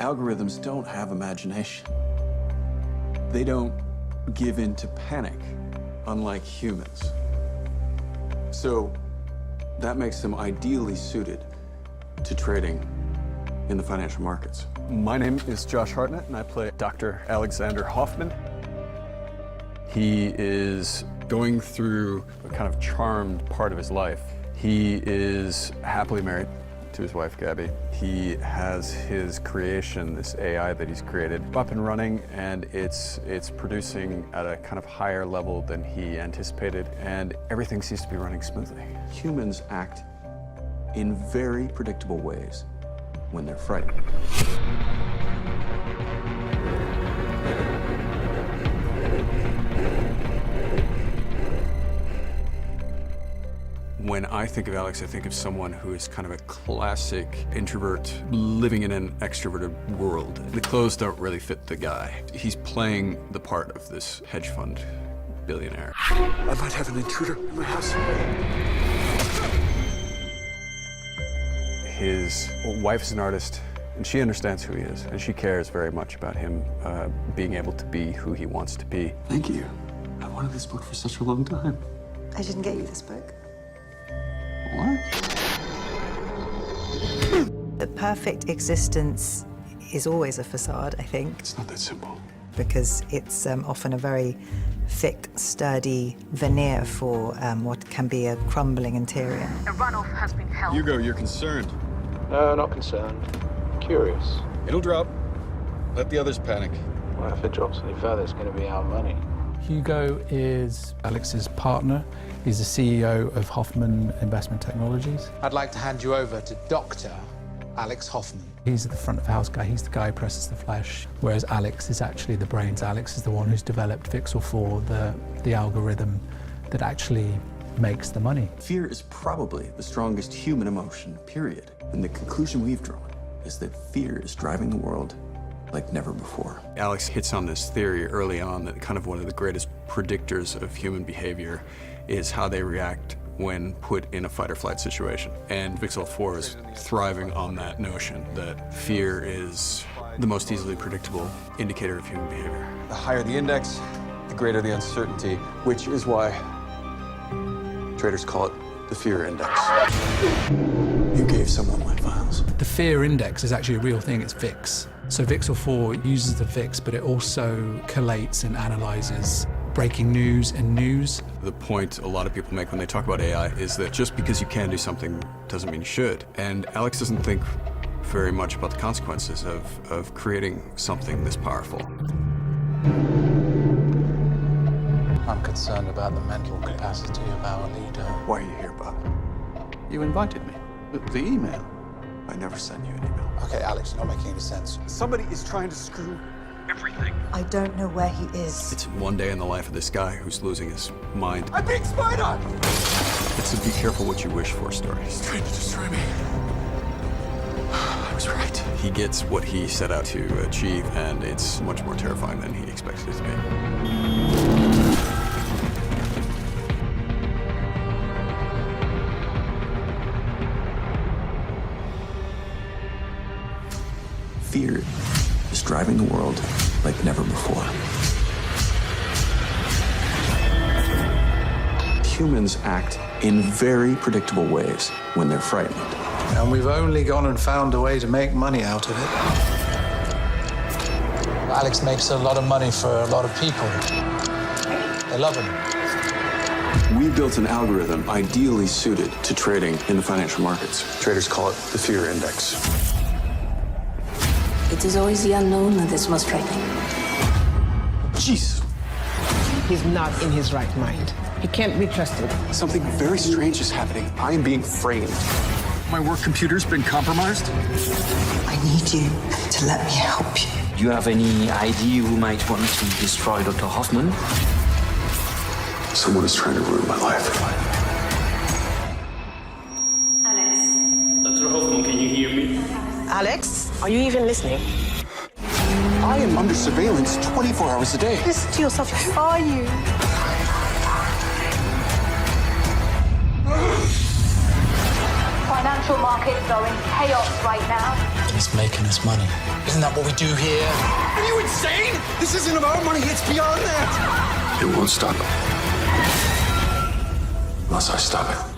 Algorithms don't have imagination. They don't give in to panic, unlike humans. So that makes them ideally suited to trading in the financial markets. My name is Josh Hartnett, and I play Dr. Alexander Hoffman. He is going through a kind of charmed part of his life. He is happily married to his wife, Gabby. He has his creation, this AI that he's created, up and running, and it's producing at a kind of higher level than he anticipated, and everything seems to be running smoothly. Humans act in very predictable ways when they're frightened. When I think of Alex, I think of someone who is kind of a classic introvert living in an extroverted world. The clothes don't really fit the guy. He's playing the part of this hedge fund billionaire. I might have an intruder in my house. His wife's an artist, and she understands who he is, and she cares very much about him being able to be who he wants to be. Thank you. I wanted this book for such a long time. I didn't get you this book. What? The perfect existence is always a facade, I think, It's not that simple. because it's often a very thick, sturdy veneer for what can be a crumbling interior. A runoff has been held. Hugo, you're concerned. No, not concerned. Curious. It'll drop. Let the others panic. Well, if it drops any further, it's going to be our money. Hugo is Alex's partner. He's the CEO of Hoffman Investment Technologies. I'd like to hand you over to Dr. Alex Hoffman. He's the front of house guy. He's the guy who presses the flesh, whereas Alex is actually the brains. Alex is the one who's developed Vixel 4, the algorithm that actually makes the money. Fear is probably the strongest human emotion, period. And the conclusion we've drawn is that fear is driving the world like never before. Alex hits on this theory early on that kind of one of the greatest predictors of human behavior is how they react when put in a fight or flight situation. And Vixel 4 is thriving on that notion that fear is the most easily predictable indicator of human behavior. The higher the index, the greater the uncertainty, which is why traders call it the fear index. You gave someone my files. The fear index is actually a real thing. It's VIX. So Vixel 4 uses the VIX, but it also collates and analyzes breaking news and news. The point a lot of people make when they talk about AI is that just because you can do something doesn't mean you should. And Alex doesn't think very much about the consequences of creating something this powerful. I'm concerned about the mental capacity of our leader. Why are you here, Bob? You invited me. The email. I never sent you an email. Okay, Alex, you're not making any sense. Somebody is trying to screw everything. I don't know where he is. It's one day in the life of this guy who's losing his mind. I'm being spied on! It's a be careful what you wish for story. He's trying to destroy me. I was right. He gets what he set out to achieve, and it's much more terrifying than he expected it to be. Fear is driving the world like never before. Humans act in very predictable ways when they're frightened. And we've only gone and found a way to make money out of it. Alex makes a lot of money for a lot of people. They love him. We built an algorithm ideally suited to trading in the financial markets. Traders call it the fear index. It is always the unknown that's most frightening. Jeez. He's not in his right mind. He can't be trusted. Something very strange is happening. I am being framed. My work computer's been compromised? I need you to let me help you. Do you have any idea who might want to destroy Dr. Hoffman? Someone is trying to ruin my life. Alex. Dr. Hoffman, can you hear me? Alex, are you even listening? I am under surveillance 24 hours a day. Listen to yourself. Who are you? Financial market markets are in chaos right now. It's making us money. Isn't that what we do here? Are you insane? This isn't about money, it's beyond that. It won't stop. Unless I stop it.